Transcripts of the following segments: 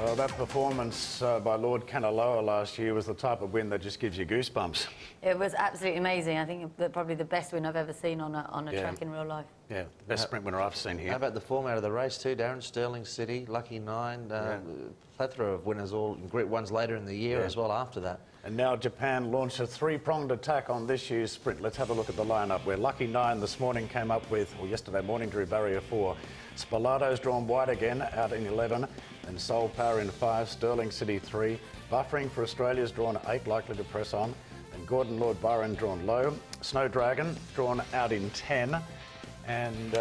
Well, that performance by Lord Kanaloa last year was the type of win that just gives you goosebumps. It was absolutely amazing. I think probably the best win I've ever seen on a track in real life. Yeah, the best sprint winner I've seen here. How about the format of the race too, Darren? Stirling City, Lucky 9, plethora of winners, all great ones later in the year as well after that. And now Japan launched a three-pronged attack on this year's sprint. Let's have a look at the lineup, where Lucky 9 this morning came up with, or yesterday morning drew barrier 4. Spalato's drawn wide again, out in 11, and Soul Power in 5, Stirling City 3. Buffering for Australia's drawn 8, likely to press on. And Gordon Lord Byron drawn low. Snow Dragon drawn out in 10. And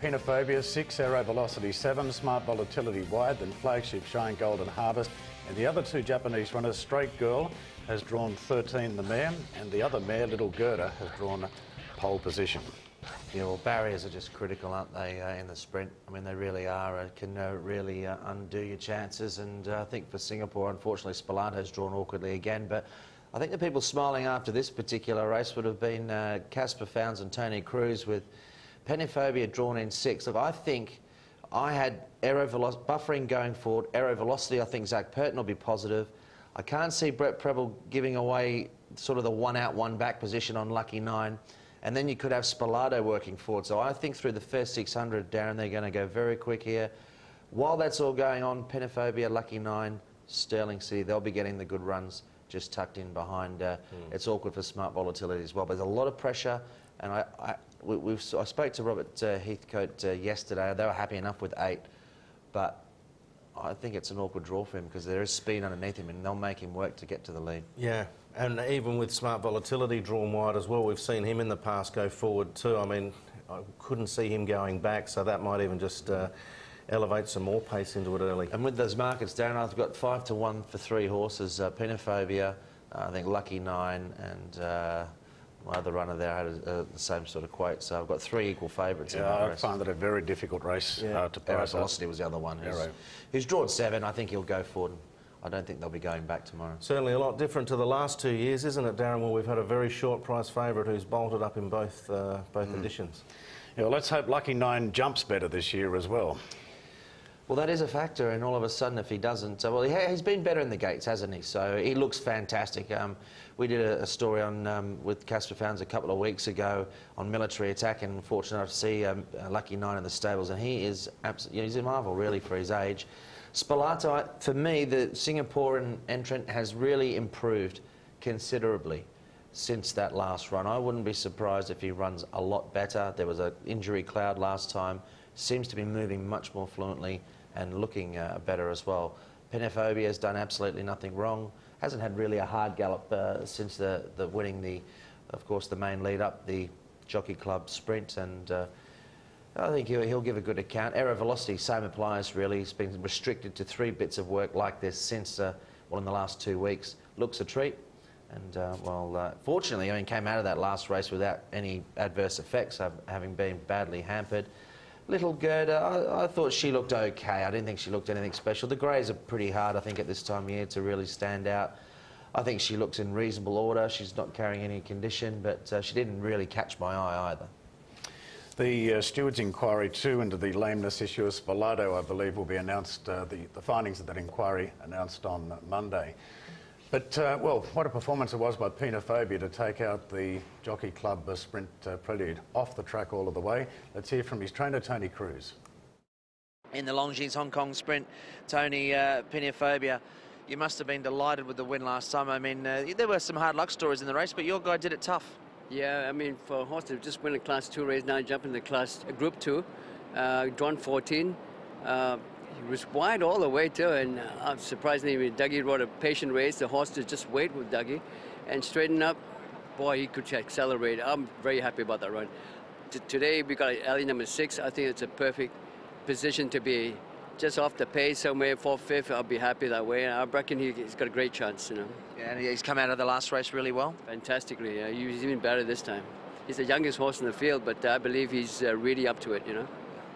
Penophobia 6, Aero Velocity 7, Smart Volatility wide, then Flagship Shine Golden Harvest. And the other two Japanese runners, Straight Girl has drawn 13, the mare, and the other mare, Little Gerda, has drawn pole position. Yeah, well, barriers are just critical, aren't they, in the sprint? I mean, they really are. It can really undo your chances. And I think for Singapore, unfortunately, Spalato's drawn awkwardly again. But I think the people smiling after this particular race would have been Casper Founds and Tony Cruz, with Penophobia drawn in 6. Look, I think I had buffering going forward, Aero Velocity. I think Zach Purton will be positive. I can't see Brett Preble giving away sort of the one-out, one-back position on Lucky 9. And then you could have Spalato working forward. So I think through the first 600, Darren, they're going to go very quick here. While that's all going on, Penophobia, Lucky 9, Stirling City, they'll be getting the good runs just tucked in behind. It's awkward for Smart Volatility as well. But there's a lot of pressure. And I spoke to Robert Heathcote yesterday. They were happy enough with 8. But I think it's an awkward draw for him because there is speed underneath him and they'll make him work to get to the lead. Yeah, and even with Smart Volatility drawn wide as well, we've seen him in the past go forward too. I mean, I couldn't see him going back, so that might even just elevate some more pace into it early. And with those markets, Darren, I've got 5 to 1 for 3 horses. Penophobia, I think Lucky 9, and my other runner there had the same sort of quote, so I've got 3 equal favourites in that race. I find that a very difficult race to price. Aero Velocity was the other one, who's drawn 7. I think he'll go forward. I don't think they'll be going back tomorrow. Certainly a lot different to the last 2 years, isn't it, Darren? Well, we've had a very short price favourite who's bolted up in both editions. Yeah, well, let's hope Lucky 9 jumps better this year as well. Well, that is a factor, and all of a sudden, if he doesn't... well, he's been better in the gates, hasn't he? So he looks fantastic. We did a story on with Casper Founds a couple of weeks ago on Military Attack, and fortunate enough to see Lucky 9 in the stables, and he is absolutely... he's a marvel, really, for his age. Spalato, for me, the Singaporean entrant has really improved considerably since that last run. I wouldn't be surprised if he runs a lot better. There was an injury cloud last time. Seems to be moving much more fluently and looking better as well. Penophobia has done absolutely nothing wrong. Hasn't had really a hard gallop since the winning of course, the main lead up, the Jockey Club Sprint, and I think he'll give a good account. Aero Velocity, same applies really. He's been restricted to 3 bits of work like this since, well, in the last 2 weeks. Looks a treat. And, fortunately, I mean, came out of that last race without any adverse effects, having been badly hampered. Little Gerda, I thought she looked okay. I didn't think she looked anything special. The greys are pretty hard, I think, at this time of year to really stand out. I think she looks in reasonable order. She's not carrying any condition, but she didn't really catch my eye either. The steward's inquiry too into the lameness issue of Spalato, I believe, will be announced, the findings of that inquiry announced on Monday. But, well, what a performance it was by Penophobia to take out the Jockey Club Sprint Prelude off the track all of the way. Let's hear from his trainer, Tony Cruz. In the Longines Hong Kong Sprint, Tony, Penophobia, you must have been delighted with the win last time. I mean, there were some hard luck stories in the race, but your guy did it tough. Yeah, I mean, for a horse to just win a Class 2 race, now jump in the Group 2, drawn 14. He was wide all the way too, and surprisingly, Dougie rode a patient race. The horse to just wait with Dougie and straighten up. Boy, he could accelerate. I'm very happy about that run. Today we got alley number 6. I think it's a perfect position to be just off the pace somewhere, 4th, 5th. I'll be happy that way. I reckon he's got a great chance, you know. Yeah, and he's come out of the last race really well. Fantastically. Yeah, he's even better this time. He's the youngest horse in the field, but I believe he's really up to it, you know.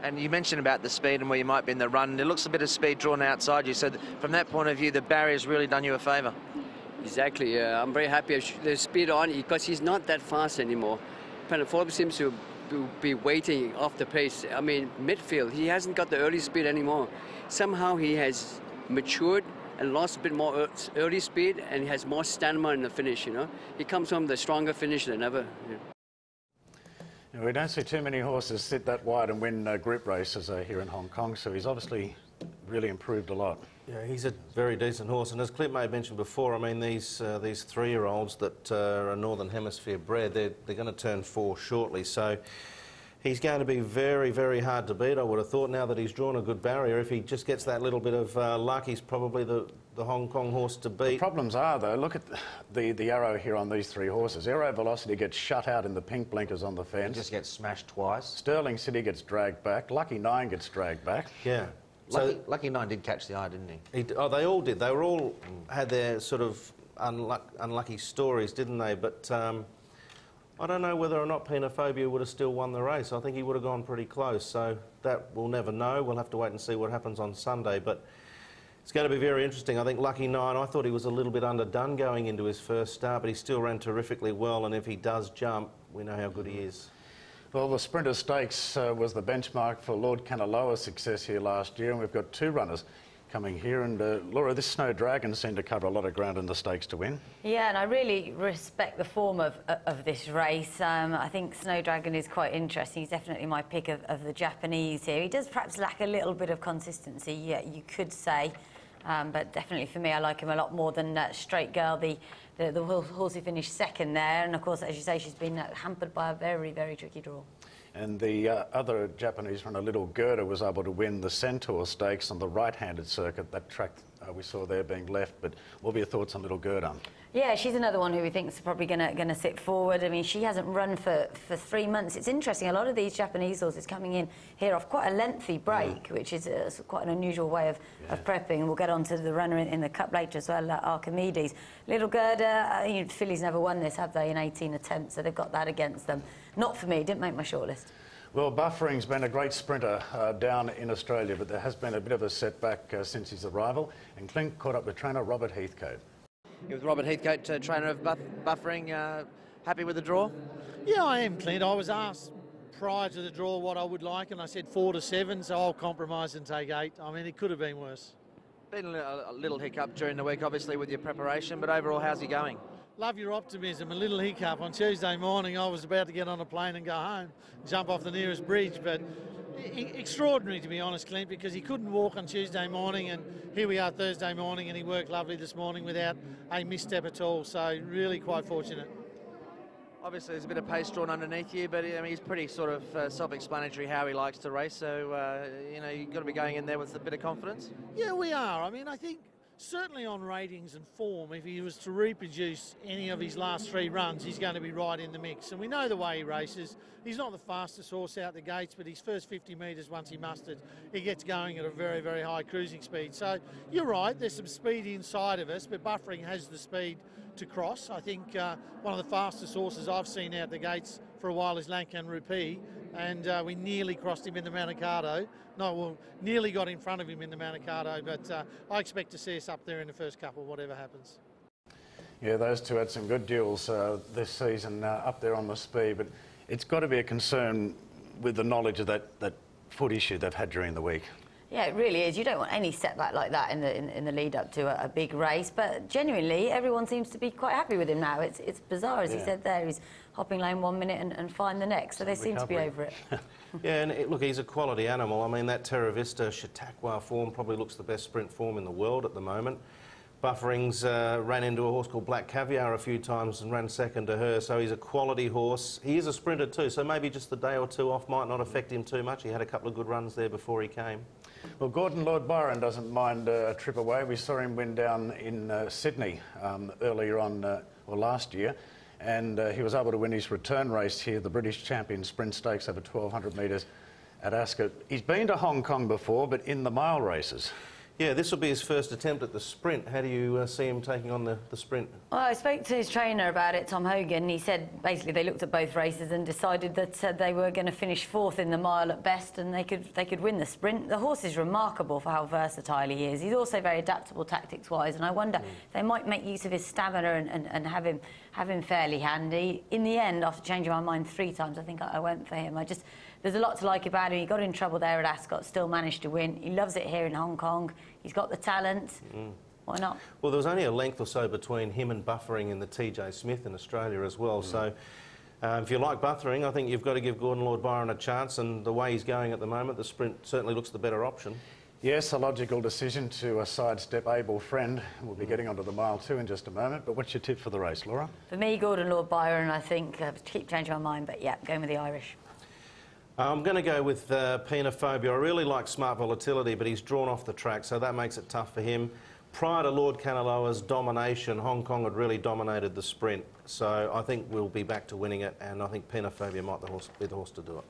And you mentioned about the speed and where you might be in the run. There looks a bit of speed drawn outside you. So from that point of view, the barrier's really done you a favour. Exactly. I'm very happy. There's speed on because he's not that fast anymore. Penophobia seems to be waiting off the pace. I mean, midfield, he hasn't got the early speed anymore. Somehow he has matured and lost a bit more early speed, and he has more stamina in the finish, you know. He comes from the stronger finish than ever. Yeah, we don't see too many horses sit that wide and win group races here in Hong Kong, so he's obviously really improved a lot. Yeah, he's a very decent horse, and as Clint may have mentioned before, I mean, these 3-year-olds that are Northern Hemisphere bred, they're going to turn 4 shortly, so he's going to be very, very hard to beat, I would have thought, now that he's drawn a good barrier. If he just gets that little bit of luck, he's probably the Hong Kong horse to beat. The problems are, though, look at the arrow here on these 3 horses. Aero Velocity gets shut out in the pink blinkers on the fence. He just gets smashed twice. Sterling City gets dragged back. Lucky 9 gets dragged back. Yeah. So Lucky 9 did catch the eye, didn't he? They all did. They were all had their sort of unlucky stories, didn't they? But I don't know whether or not Penophobia would have still won the race. I think he would have gone pretty close. So that we'll never know. We'll have to wait and see what happens on Sunday. But it's going to be very interesting. I think Lucky 9, I thought he was a little bit underdone going into his first start, but he still ran terrifically well. And if he does jump, we know how good he is. Well, the Sprinter Stakes was the benchmark for Lord Kanaloa's success here last year, and we've got 2 runners coming here. And Laura, this Snow Dragon seemed to cover a lot of ground in the stakes to win. Yeah, and I really respect the form of this race. I think Snow Dragon is quite interesting. He's definitely my pick of the Japanese here. He does perhaps lack a little bit of consistency, yeah, you could say. But definitely for me, I like him a lot more than Straight Girl, the horse who finished second there. And of course, as you say, she's been hampered by a very, very tricky draw. And the other Japanese runner, Little Gerda, was able to win the Centaur Stakes on the right-handed circuit. That track we saw there being left. But what were your thoughts on Little Gerda? Yeah, she's another one who we think is probably going to sit forward. I mean, she hasn't run for 3 months. It's interesting, a lot of these Japanese horses coming in here off quite a lengthy break, which is quite an unusual way of prepping. And we'll get on to the runner in the Cup later as well, Archimedes. Little Gerda, fillies never won this, have they, in 18 attempts, so they've got that against them. Not for me, didn't make my shortlist. Well, Buffering's been a great sprinter down in Australia, but there has been a bit of a setback since his arrival. And Clint caught up with trainer Robert Heathcote. With Robert Heathcote, trainer of Buffering, happy with the draw? Yeah, I am, Clint. I was asked prior to the draw what I would like, and I said 4 to 7, so I'll compromise and take 8. I mean, it could have been worse. Been a little hiccup during the week, obviously, with your preparation, but overall, how's he going? Love your optimism. A little hiccup on Tuesday morning. I was about to get on a plane and go home, jump off the nearest bridge, but extraordinary, to be honest, Clint, because he couldn't walk on Tuesday morning, and here we are Thursday morning, and he worked lovely this morning without a misstep at all, so really quite fortunate. Obviously, there's a bit of pace drawn underneath you, but I mean, he's pretty sort of self-explanatory how he likes to race, so, you've got to be going in there with a bit of confidence. Yeah, we are. I mean, I think certainly on ratings and form, if he was to reproduce any of his last 3 runs, he's going to be right in the mix. And we know the way he races. He's not the fastest horse out the gates, but his first 50 metres, once he mustered, he gets going at a very, very high cruising speed. So you're right, there's some speed inside of us, but Buffering has the speed to cross. I think one of the fastest horses I've seen out the gates for a while is Lankan Rupee, and we nearly crossed him in the Manikato. No, well, nearly got in front of him in the Manikato, but I expect to see us up there in the first couple, whatever happens. Yeah, those two had some good duels this season up there on the speed, but it's got to be a concern with the knowledge of that foot issue they've had during the week. Yeah, it really is. You don't want any setback like that in the lead up to a big race. But genuinely, everyone seems to be quite happy with him now. It's bizarre, as he said there. He's hopping lane 1 minute and fine the next. So they seem to be over it. Yeah, and look, he's a quality animal. I mean, that Terra Vista Chautauqua form probably looks the best sprint form in the world at the moment. Bufferings ran into a horse called Black Caviar a few times and ran second to her, so he's a quality horse. He is a sprinter too, so maybe just the day or two off might not affect him too much. He had a couple of good runs there before he came. Well, Gordon Lord Byron doesn't mind a trip away. We saw him win down in Sydney earlier on, or last year, and he was able to win his return race here, the British Champion Sprint Stakes over 1,200 metres at Ascot. He's been to Hong Kong before, but in the mile races. Yeah, this will be his first attempt at the sprint. How do you see him taking on the sprint? Well, I spoke to his trainer about it, Tom Hogan. He said basically they looked at both races and decided that they were going to finish 4th in the mile at best, and they could win the sprint. The horse is remarkable for how versatile he is. He's also very adaptable tactics-wise, and I wonder if they might make use of his stamina and have him fairly handy. In the end, after changing my mind 3 times, I think I went for him. there's a lot to like about him. He got in trouble there at Ascot, still managed to win. He loves it here in Hong Kong. He's got the talent. Why not? Well, there was only a length or so between him and Buffering in the TJ Smith in Australia as well. So if you like Buffering, I think you've got to give Gordon Lord Byron a chance, and the way he's going at the moment, the sprint certainly looks the better option. Yes, a logical decision to sidestep Able Friend. We'll be getting onto the mile 2 in just a moment, but what's your tip for the race, Laura? For me, Gordon Lord Byron, I think. I keep changing my mind, but yeah, going with the Irish. I'm going to go with Penophobia. I really like Smart Volatility, but he's drawn off the track, so that makes it tough for him. Prior to Lord Kanaloa's domination, Hong Kong had really dominated the sprint, so I think we'll be back to winning it, and I think Penophobia might be the horse to do it.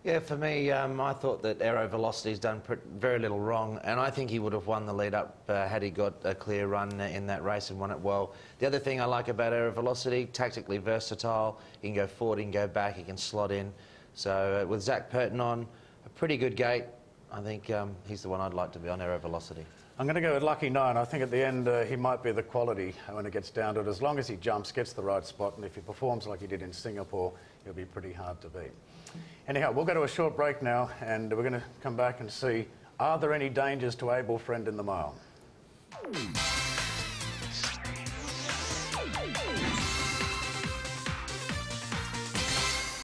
Yeah, for me, I thought that Aero Velocity's done very little wrong, and I think he would have won the lead-up had he got a clear run in that race and won it well. The other thing I like about Aero Velocity, tactically versatile. He can go forward, he can go back, he can slot in. So with Zach Purton on, a pretty good gate, I think he's the one I'd like to be on Aero Velocity. I'm going to go with Lucky 9. I think at the end he might be the quality when it gets down to it. As long as he jumps, gets the right spot, and if he performs like he did in Singapore, he'll be pretty hard to beat. Anyhow, we'll go to a short break now, and we're going to come back and see, are there any dangers to Able Friend in the mile?